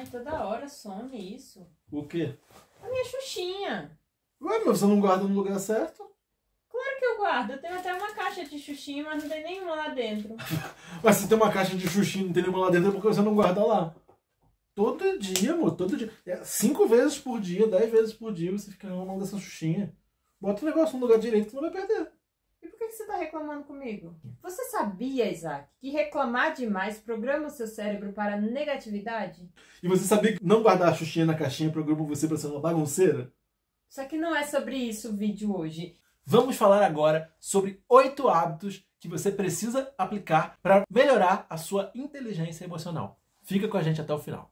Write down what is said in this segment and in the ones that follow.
toda hora some isso. O quê? A minha Xuxinha. Ué, mas você não guarda no lugar certo? Claro que eu guardo. Eu tenho até uma caixa de Xuxinha, mas não tem nenhuma lá dentro. Mas se tem uma caixa de Xuxinha e não tem nenhuma lá dentro, é porque você não guarda lá. Todo dia, amor, todo dia. 5 vezes por dia, 10 vezes por dia você fica reclamando dessa Xuxinha. Bota o negócio no lugar direito que você não vai perder. E por que você tá reclamando comigo? Você sabia, Isaac, que reclamar demais programa o seu cérebro para negatividade? E você sabia que não guardar a Xuxinha na caixinha programa você pra ser uma bagunceira? Só que não é sobre isso o vídeo hoje. Vamos falar agora sobre 8 hábitos que você precisa aplicar para melhorar a sua inteligência emocional. Fica com a gente até o final.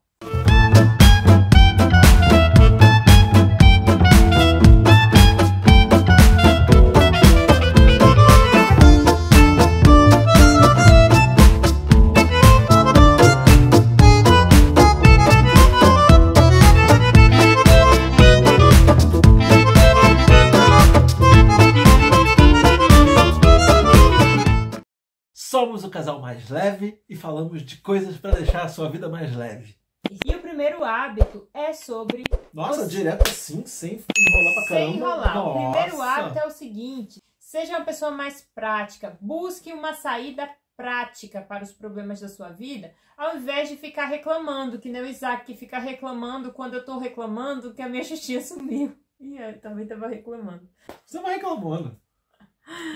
Somos o casal mais leve e falamos de coisas para deixar a sua vida mais leve. E o primeiro hábito é sobre... Nossa, direto assim, sem enrolar pra caramba. Sem enrolar. Nossa. O primeiro hábito é o seguinte: seja uma pessoa mais prática. Busque uma saída prática para os problemas da sua vida, ao invés de ficar reclamando, que nem o Isaac, que fica reclamando quando eu tô reclamando que a minha Xuxinha sumiu. E eu também tava reclamando. Você vai reclamando.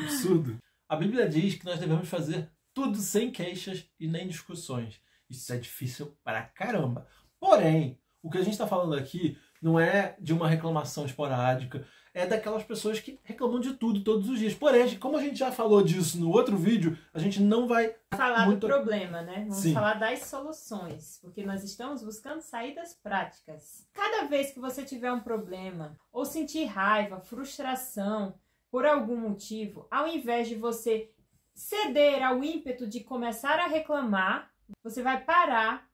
Absurdo. A Bíblia diz que nós devemos fazer tudo sem queixas e nem discussões. Isso é difícil para caramba. Porém, o que a gente está falando aqui não é de uma reclamação esporádica, é daquelas pessoas que reclamam de tudo todos os dias. Porém, como a gente já falou disso no outro vídeo, a gente não vai falar do problema, né? Vamos Sim. falar das soluções, porque nós estamos buscando saídas práticas. Cada vez que você tiver um problema, ou sentir raiva, frustração, por algum motivo, ao invés de você ceder ao ímpeto de começar a reclamar, você vai parar,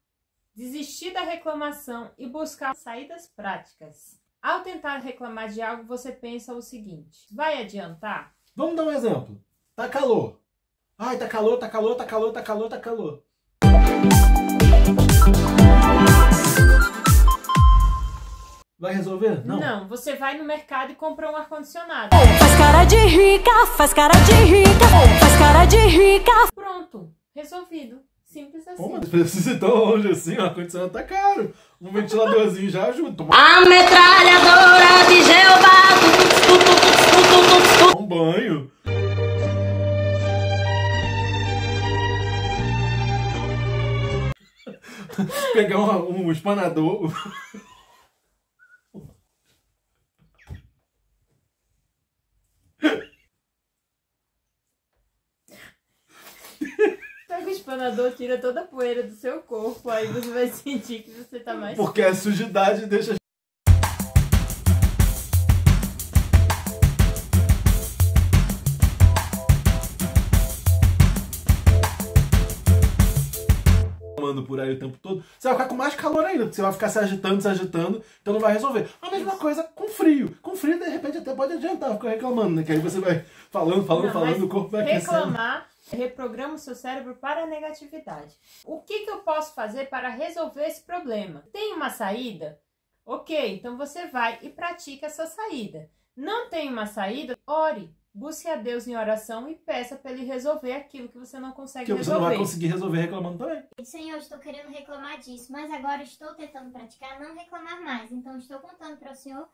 desistir da reclamação e buscar saídas práticas. Ao tentar reclamar de algo, você pensa o seguinte: vai adiantar? Vamos dar um exemplo. Tá calor. Ai, tá calor, tá calor, tá calor, tá calor, tá calor. Vai resolver? Não. Não, você vai no mercado e compra um ar-condicionado. Faz cara de rica, faz cara de rica, faz cara de rica. Pronto, resolvido. Simples assim. Pô, mas precisa ir tão longe assim, o ar-condicionado tá caro. Um ventiladorzinho já ajuda. A metralhadora de Jeová. Um banho. Pegar um espanador. Pega o espanador, tira toda a poeira do seu corpo, aí você vai sentir que você tá mais... Porque a sujidade deixa... por aí o tempo todo, você vai ficar com mais calor ainda, porque você vai ficar se agitando, então não vai resolver. A mesma coisa com frio. Com frio, de repente, até pode adiantar ficar reclamando, né? Que aí você vai falando, o corpo vai aquecendo. Reclamar reprograma o seu cérebro para a negatividade. O que eu posso fazer para resolver esse problema? Tem uma saída? Ok, então você vai e pratica essa saída. Não tem uma saída? Ore. Busque a Deus em oração e peça para Ele resolver aquilo que você não consegue resolver. Porque você não vai conseguir resolver reclamando também. Senhor, estou querendo reclamar disso, mas agora estou tentando praticar não reclamar mais. Então estou contando para o Senhor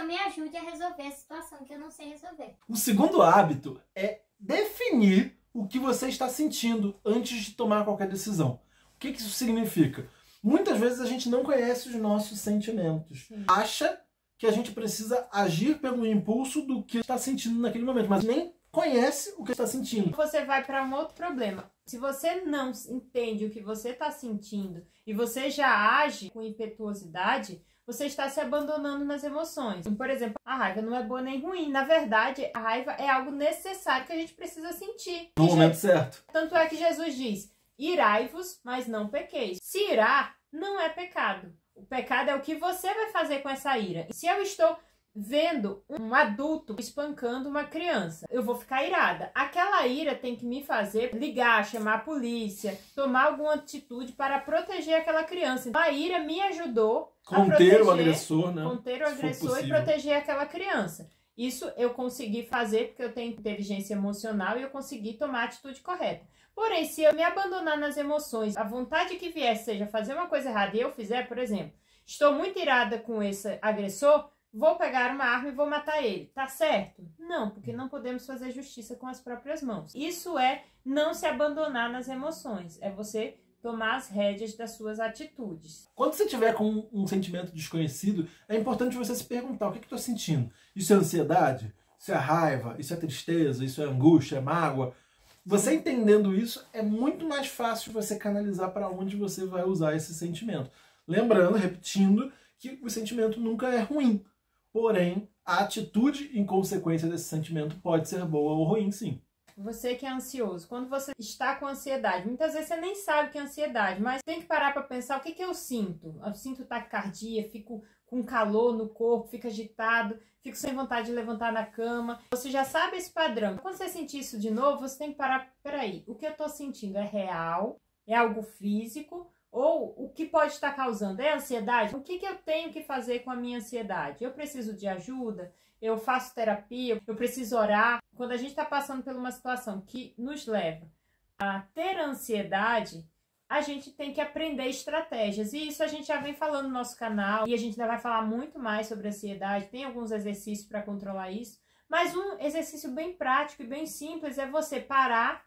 me ajude a resolver a situação que eu não sei resolver. O segundo hábito é definir o que você está sentindo antes de tomar qualquer decisão. O que isso significa? Muitas vezes a gente não conhece os nossos sentimentos. Acha que a gente precisa agir pelo impulso do que está sentindo naquele momento, mas nem conhece o que está sentindo. Você vai para um outro problema. Se você não entende o que você está sentindo e você já age com impetuosidade, você está se abandonando nas emoções. Por exemplo, a raiva não é boa nem ruim. Na verdade, a raiva é algo necessário que a gente precisa sentir. No momento certo. Tanto é que Jesus diz: irai-vos, mas não pequeis. Se irar não é pecado. O pecado é o que você vai fazer com essa ira. Se eu estou vendo um adulto espancando uma criança. Eu vou ficar irada. Aquela ira tem que me fazer ligar, chamar a polícia, tomar alguma atitude para proteger aquela criança. Então, a ira me ajudou a Conter o agressor, né? Conter o agressor e proteger aquela criança. Isso eu consegui fazer porque eu tenho inteligência emocional e eu consegui tomar a atitude correta. Porém, se eu me abandonar nas emoções, a vontade que vier seja fazer uma coisa errada e eu fizer, por exemplo, estou muito irada com esse agressor, vou pegar uma arma e vou matar ele. Tá certo? Não, porque não podemos fazer justiça com as próprias mãos. Isso é não se abandonar nas emoções. É você tomar as rédeas das suas atitudes. Quando você tiver com um sentimento desconhecido, é importante você se perguntar: o que eu estou sentindo? Isso é ansiedade? Isso é raiva? Isso é tristeza? Isso é angústia? É mágoa? Você entendendo isso, é muito mais fácil você canalizar para onde você vai usar esse sentimento. Lembrando, repetindo, que o sentimento nunca é ruim. Porém, a atitude em consequência desse sentimento pode ser boa ou ruim, sim. Você que é ansioso, quando você está com ansiedade, muitas vezes você nem sabe que é ansiedade, mas tem que parar para pensar o que eu sinto. Eu sinto taquicardia, fico com calor no corpo, fico agitado, fico sem vontade de levantar na cama. Você já sabe esse padrão. Quando você sentir isso de novo, você tem que parar, peraí, o que eu estou sentindo é real? É algo físico? Ou o que pode estar causando? É ansiedade? O que eu tenho que fazer com a minha ansiedade? Eu preciso de ajuda? Eu faço terapia? Eu preciso orar? Quando a gente está passando por uma situação que nos leva a ter ansiedade, a gente tem que aprender estratégias. E isso a gente já vem falando no nosso canal. E a gente ainda vai falar muito mais sobre ansiedade. Tem alguns exercícios para controlar isso. Mas um exercício bem prático e bem simples é você parar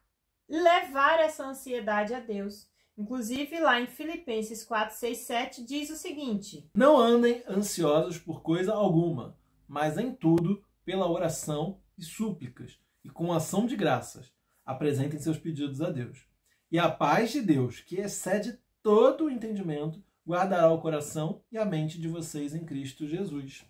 e levar essa ansiedade a Deus. Inclusive, lá em Filipenses 4, 6, 7, diz o seguinte: não andem ansiosos por coisa alguma, mas em tudo, pela oração e súplicas, e com ação de graças, apresentem seus pedidos a Deus. E a paz de Deus, que excede todo o entendimento, guardará o coração e a mente de vocês em Cristo Jesus.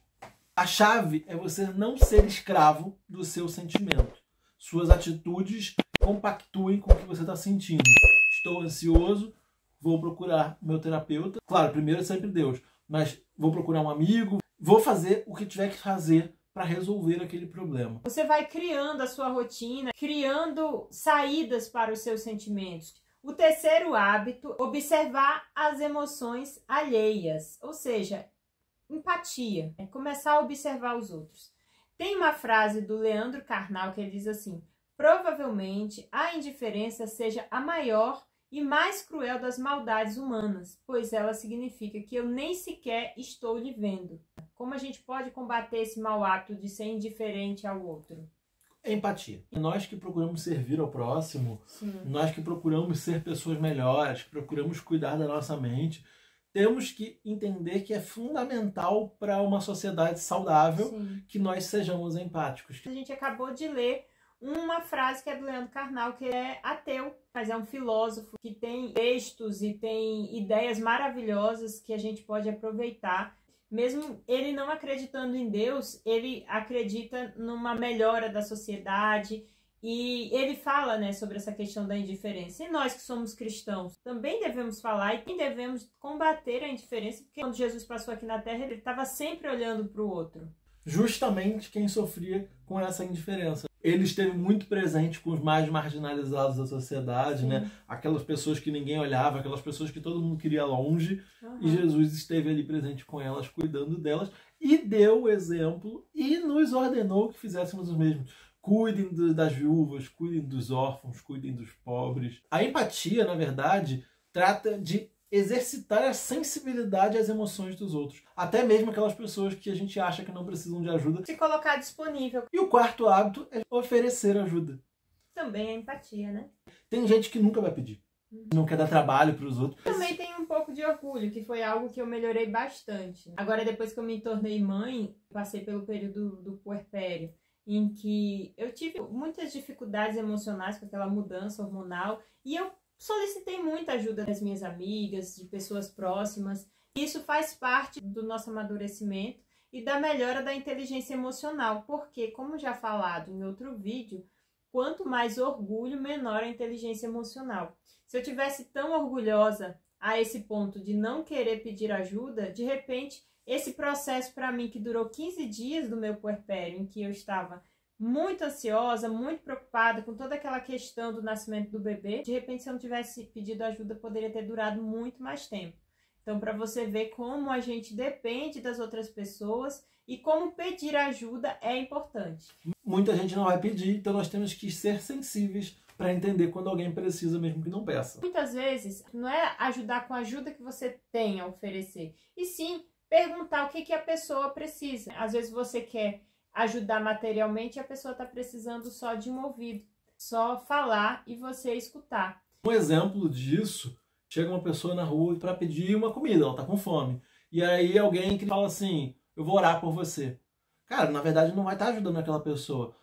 A chave é você não ser escravo do seu sentimento. Suas atitudes compactuem com o que você está sentindo. Estou ansioso, vou procurar meu terapeuta. Claro, primeiro é sempre Deus, mas vou procurar um amigo, vou fazer o que tiver que fazer para resolver aquele problema. Você vai criando a sua rotina, criando saídas para os seus sentimentos. O terceiro hábito, observar as emoções alheias, ou seja, empatia, é começar a observar os outros. Tem uma frase do Leandro Carnal que ele diz assim: provavelmente a indiferença seja a maior e mais cruel das maldades humanas, pois ela significa que eu nem sequer estou lhe vendo. Como a gente pode combater esse mau hábito de ser indiferente ao outro? Empatia. Nós que procuramos servir ao próximo, Sim. Nós que procuramos ser pessoas melhores, que procuramos cuidar da nossa mente, temos que entender que é fundamental para uma sociedade saudável, sim, que nós sejamos empáticos. A gente acabou de ler uma frase que é do Leandro Carnal, que é ateu, mas é um filósofo que tem textos e tem ideias maravilhosas que a gente pode aproveitar. Mesmo ele não acreditando em Deus, ele acredita numa melhora da sociedade e ele fala, né, sobre essa questão da indiferença. E nós que somos cristãos também devemos falar e devemos combater a indiferença, porque quando Jesus passou aqui na Terra, ele estava sempre olhando para o outro. Justamente quem sofria com essa indiferença. Ele esteve muito presente com os mais marginalizados da sociedade, né? Aquelas pessoas que ninguém olhava, aquelas pessoas que todo mundo queria longe. E Jesus esteve ali presente com elas, cuidando delas, e deu o exemplo e nos ordenou que fizéssemos o mesmo. Cuidem das viúvas, cuidem dos órfãos, cuidem dos pobres. A empatia, na verdade, trata de exercitar a sensibilidade às emoções dos outros. Até mesmo aquelas pessoas que a gente acha que não precisam de ajuda. Se colocar disponível. E o quarto hábito é oferecer ajuda. Também é empatia, né? Tem gente que nunca vai pedir. Não quer dar trabalho para os outros. Também tem um pouco de orgulho, que foi algo que eu melhorei bastante. Agora, depois que eu me tornei mãe, passei pelo período do puerpério, em que eu tive muitas dificuldades emocionais com aquela mudança hormonal, e eu solicitei muita ajuda das minhas amigas, de pessoas próximas. Isso faz parte do nosso amadurecimento e da melhora da inteligência emocional, porque, como já falado em outro vídeo, quanto mais orgulho, menor a inteligência emocional. Se eu tivesse tão orgulhosa a esse ponto de não querer pedir ajuda, de repente, esse processo para mim que durou 15 dias do meu puerpério, em que eu estava muito ansiosa, muito preocupada com toda aquela questão do nascimento do bebê, de repente, se eu não tivesse pedido ajuda, poderia ter durado muito mais tempo. Então, para você ver como a gente depende das outras pessoas e como pedir ajuda é importante. Muita gente não vai pedir, então nós temos que ser sensíveis para entender quando alguém precisa, mesmo que não peça. Muitas vezes, não é ajudar com a ajuda que você tem a oferecer, e sim perguntar o que a pessoa precisa. Às vezes você quer ajudar materialmente e a pessoa está precisando só de um ouvido, só falar e você escutar. Um exemplo disso, chega uma pessoa na rua para pedir uma comida, ela está com fome. E aí alguém que fala assim, eu vou orar por você. Cara, na verdade não vai estar ajudando aquela pessoa.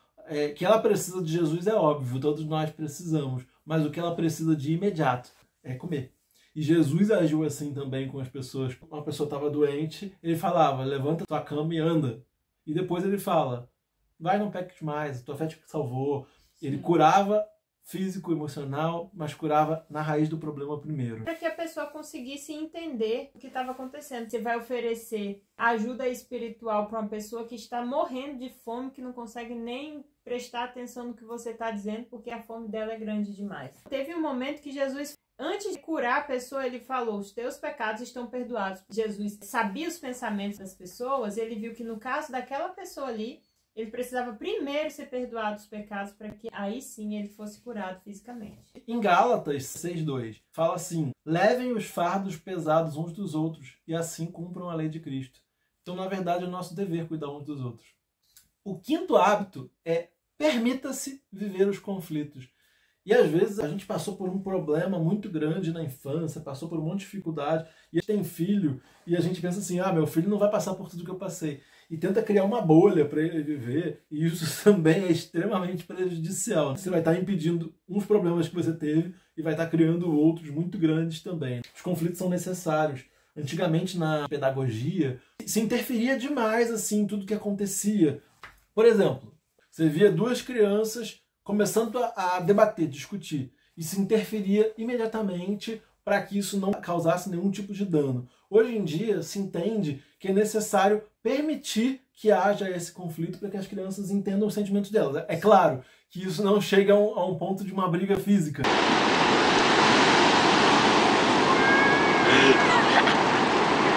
Que ela precisa de Jesus é óbvio, todos nós precisamos. Mas o que ela precisa de imediato é comer. E Jesus agiu assim também com as pessoas. Uma pessoa estava doente, ele falava, levanta tua cama e anda. E depois ele fala, vai, não peques mais, tua fé te salvou. Ele curava físico, emocional, mas curava na raiz do problema primeiro. Para que a pessoa conseguisse entender o que estava acontecendo. Você vai oferecer ajuda espiritual para uma pessoa que está morrendo de fome, que não consegue nem prestar atenção no que você está dizendo, porque a fome dela é grande demais. Teve um momento que Jesus, antes de curar a pessoa, ele falou, os teus pecados estão perdoados. Jesus sabia os pensamentos das pessoas, ele viu que no caso daquela pessoa ali, ele precisava primeiro ser perdoado os pecados para que aí sim ele fosse curado fisicamente. Em Gálatas 6:2, fala assim, levem os fardos pesados uns dos outros e assim cumpram a lei de Cristo. Então, na verdade, é nosso dever cuidar uns dos outros. O quinto hábito é permita-se viver os conflitos. E às vezes a gente passou por um problema muito grande na infância, passou por um monte de dificuldade, e a gente tem filho, e a gente pensa assim, meu filho não vai passar por tudo que eu passei. E tenta criar uma bolha para ele viver, e isso também é extremamente prejudicial. Você vai estar impedindo uns problemas que você teve e vai estar criando outros muito grandes também. Os conflitos são necessários. Antigamente, na pedagogia, se interferia demais assim, em tudo que acontecia. Por exemplo, você via duas crianças começando a debater, discutir, e se interferia imediatamente para que isso não causasse nenhum tipo de dano. Hoje em dia, se entende que é necessário permitir que haja esse conflito para que as crianças entendam os sentimentos delas. É claro que isso não chega a um ponto de uma briga física.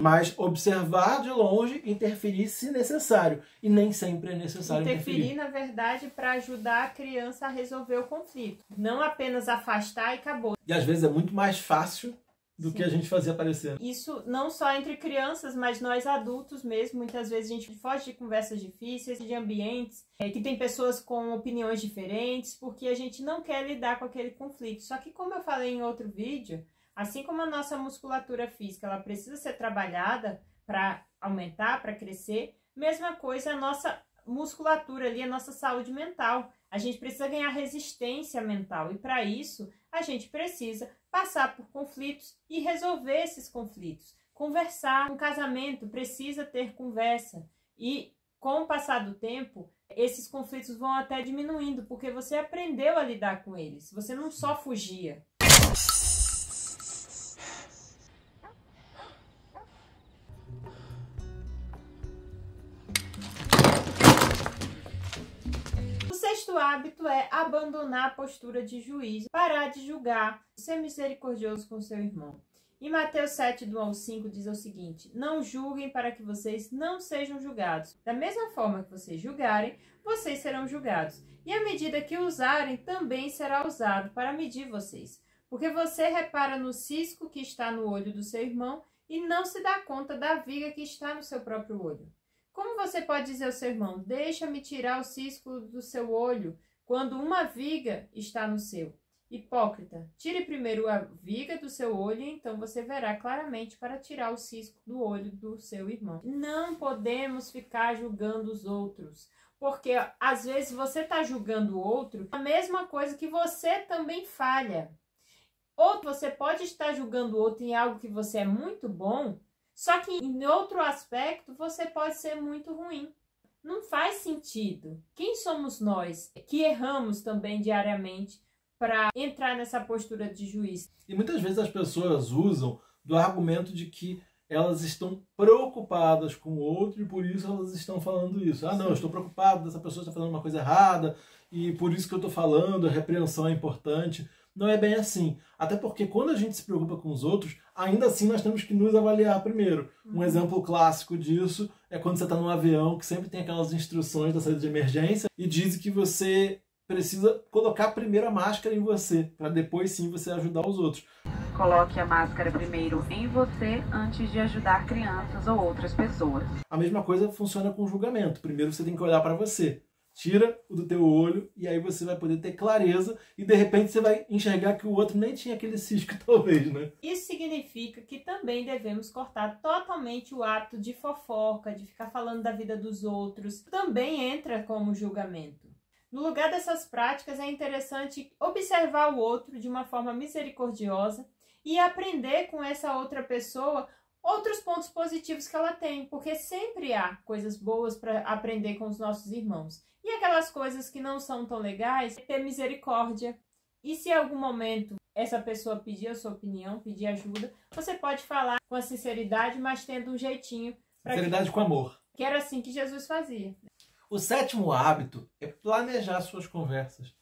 Mas observar de longe, interferir se necessário. E nem sempre é necessário interferir. Na verdade, para ajudar a criança a resolver o conflito. Não apenas afastar e acabou. E às vezes é muito mais fácil do que a gente fazia parecer. Isso não só entre crianças, mas nós adultos mesmo. Muitas vezes a gente foge de conversas difíceis, de ambientes que tem pessoas com opiniões diferentes, porque a gente não quer lidar com aquele conflito. Só que, como eu falei em outro vídeo, assim como a nossa musculatura física ela precisa ser trabalhada para aumentar, para crescer, mesma coisa a nossa musculatura ali, a nossa saúde mental. A gente precisa ganhar resistência mental e para isso a gente precisa passar por conflitos e resolver esses conflitos. Conversar, um casamento precisa ter conversa e com o passar do tempo, esses conflitos vão até diminuindo porque você aprendeu a lidar com eles, você não só fugia. O sexto hábito é abandonar a postura de juízo, parar de julgar, ser misericordioso com seu irmão. Em Mateus 7, do 1 ao 5, diz o seguinte, não julguem para que vocês não sejam julgados. Da mesma forma que vocês julgarem, vocês serão julgados. E a medida que usarem também será usado para medir vocês. Porque você repara no cisco que está no olho do seu irmão e não se dá conta da viga que está no seu próprio olho. Como você pode dizer ao seu irmão, deixa-me tirar o cisco do seu olho, quando uma viga está no seu? Hipócrita, tire primeiro a viga do seu olho e então você verá claramente para tirar o cisco do olho do seu irmão. Não podemos ficar julgando os outros, porque às vezes você está julgando o outro, a mesma coisa que você também falha. Ou você pode estar julgando o outro em algo que você é muito bom, só que em outro aspecto você pode ser muito ruim. Não faz sentido. Quem somos nós que erramos também diariamente para entrar nessa postura de juiz? E muitas vezes as pessoas usam do argumento de que elas estão preocupadas com o outro e por isso elas estão falando isso. Ah, não, eu estou preocupado, essa pessoa está fazendo uma coisa errada e por isso que eu estou falando, a repreensão é importante. Não é bem assim. Até porque quando a gente se preocupa com os outros, ainda assim nós temos que nos avaliar primeiro. Um exemplo clássico disso é quando você está num avião que sempre tem aquelas instruções da saída de emergência e diz que você precisa colocar primeiro a máscara em você, para depois sim você ajudar os outros. Coloque a máscara primeiro em você antes de ajudar crianças ou outras pessoas. A mesma coisa funciona com o julgamento. Primeiro você tem que olhar para você. Tira o do teu olho e aí você vai poder ter clareza e de repente você vai enxergar que o outro nem tinha aquele cisco talvez, né? Isso significa que também devemos cortar totalmente o hábito de fofoca, de ficar falando da vida dos outros. Também entra como julgamento. No lugar dessas práticas, é interessante observar o outro de uma forma misericordiosa e aprender com essa outra pessoa outros pontos positivos que ela tem, porque sempre há coisas boas para aprender com os nossos irmãos. E aquelas coisas que não são tão legais, ter misericórdia. E se em algum momento essa pessoa pedir a sua opinião, pedir ajuda, você pode falar com a sinceridade, mas tendo um jeitinho. Sinceridade com amor. Que era assim que Jesus fazia. O 7º hábito é planejar suas conversas.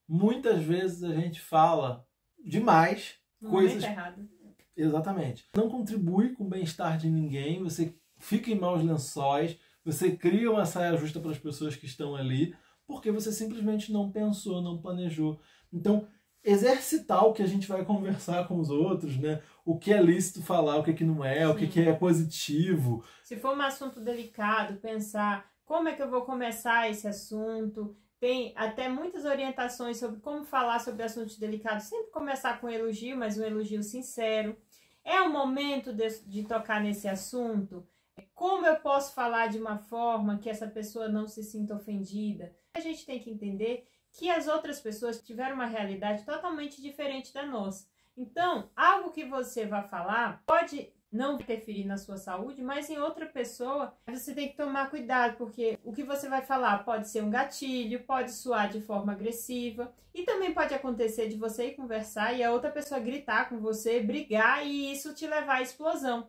Muitas vezes a gente fala demais coisas errado. Exatamente. Não contribui com o bem-estar de ninguém, você fica em maus lençóis, você cria uma saia justa para as pessoas que estão ali, porque você simplesmente não pensou, não planejou. Então, exercitar o que a gente vai conversar com os outros, né? O que é lícito falar, o que não é, o que é positivo. Se for um assunto delicado, pensar como é que eu vou começar esse assunto. Tem até muitas orientações sobre como falar sobre assuntos delicados. Sempre começar com um elogio, mas um elogio sincero. É o momento de tocar nesse assunto? Como eu posso falar de uma forma que essa pessoa não se sinta ofendida? A gente tem que entender que as outras pessoas tiveram uma realidade totalmente diferente da nossa. Então, algo que você vai falar pode não interferir na sua saúde, mas em outra pessoa você tem que tomar cuidado, porque o que você vai falar pode ser um gatilho, pode soar de forma agressiva e também pode acontecer de você ir conversar e a outra pessoa gritar com você, brigar e isso te levar à explosão.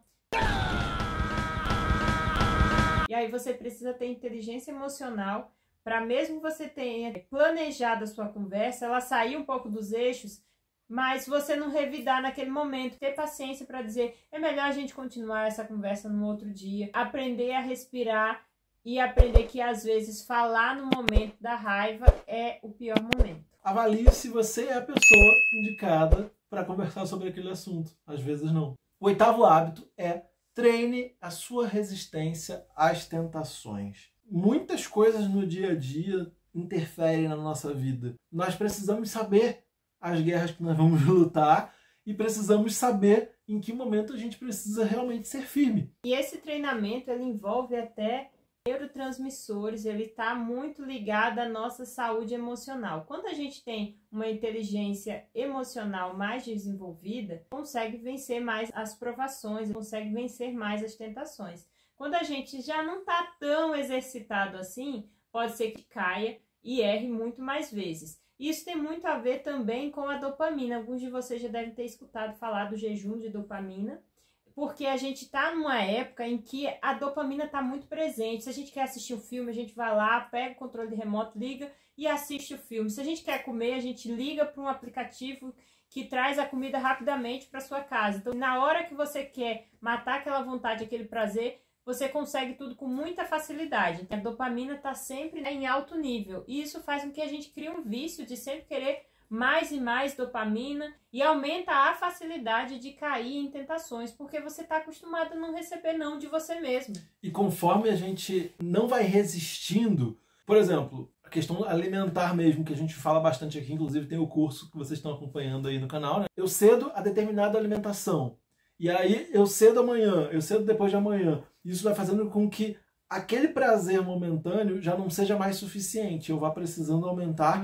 E aí você precisa ter inteligência emocional para mesmo você tenha planejado a sua conversa, ela sair um pouco dos eixos, mas você não revidar naquele momento, ter paciência para dizer, é melhor a gente continuar essa conversa no outro dia, aprender a respirar e aprender que às vezes falar no momento da raiva é o pior momento. Avalie se você é a pessoa indicada para conversar sobre aquele assunto. Às vezes não. O 8º hábito é treine a sua resistência às tentações. Muitas coisas no dia a dia interferem na nossa vida. Nós precisamos saber as guerras que nós vamos lutar e precisamos saber em que momento a gente precisa realmente ser firme. E esse treinamento ele envolve até neurotransmissores, ele está muito ligado à nossa saúde emocional. Quando a gente tem uma inteligência emocional mais desenvolvida, consegue vencer mais as provações, consegue vencer mais as tentações. Quando a gente já não está tão exercitado assim, pode ser que caia e erre muito mais vezes. Isso tem muito a ver também com a dopamina. Alguns de vocês já devem ter escutado falar do jejum de dopamina, porque a gente está numa época em que a dopamina está muito presente. Se a gente quer assistir um filme, a gente vai lá, pega o controle remoto, liga e assiste o filme. Se a gente quer comer, a gente liga para um aplicativo que traz a comida rapidamente para sua casa. Então, na hora que você quer matar aquela vontade, aquele prazer, você consegue tudo com muita facilidade. A dopamina está sempre em alto nível. E isso faz com que a gente crie um vício de sempre querer mais e mais dopamina e aumenta a facilidade de cair em tentações, porque você está acostumado a não receber não de você mesmo. E conforme a gente não vai resistindo, por exemplo, a questão alimentar mesmo, que a gente fala bastante aqui, inclusive tem o curso que vocês estão acompanhando aí no canal, né? Eu cedo a determinada alimentação. E aí eu cedo amanhã, eu cedo depois de amanhã. Isso vai fazendo com que aquele prazer momentâneo já não seja mais suficiente. Eu vá precisando aumentar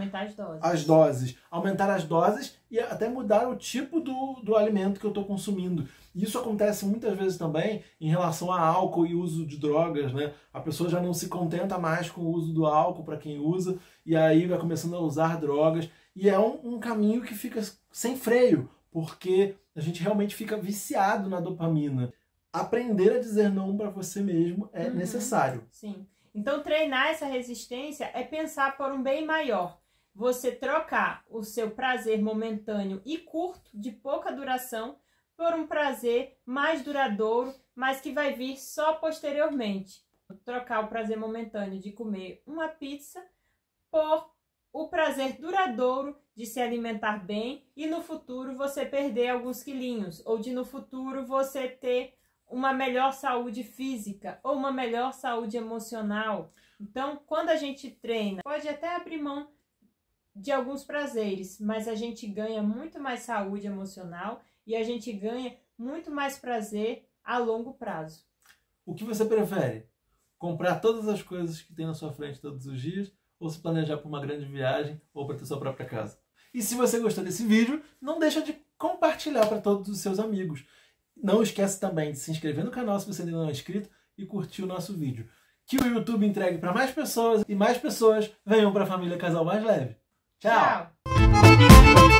as doses. Aumentar as doses e até mudar o tipo do alimento que eu estou consumindo. Isso acontece muitas vezes também em relação a álcool e uso de drogas, né? A pessoa já não se contenta mais com o uso do álcool para quem usa e aí vai começando a usar drogas. E é um caminho que fica sem freio. porque a gente realmente fica viciado na dopamina. Aprender a dizer não para você mesmo é necessário. Sim. Então, treinar essa resistência é pensar por um bem maior. Você trocar o seu prazer momentâneo e curto, de pouca duração, por um prazer mais duradouro, mas que vai vir só posteriormente. Trocar o prazer momentâneo de comer uma pizza por o prazer duradouro de se alimentar bem e no futuro você perder alguns quilinhos, ou de no futuro você ter uma melhor saúde física ou uma melhor saúde emocional. Então, quando a gente treina, pode até abrir mão de alguns prazeres, mas a gente ganha muito mais saúde emocional e a gente ganha muito mais prazer a longo prazo. O que você prefere? Comprar todas as coisas que tem na sua frente todos os dias ou se planejar para uma grande viagem ou para ter sua própria casa? E se você gostou desse vídeo, não deixa de compartilhar para todos os seus amigos. Não esquece também de se inscrever no canal se você ainda não é inscrito e curtir o nosso vídeo. Que o YouTube entregue para mais pessoas e mais pessoas venham para a família Casal Mais Leve. Tchau! Tchau!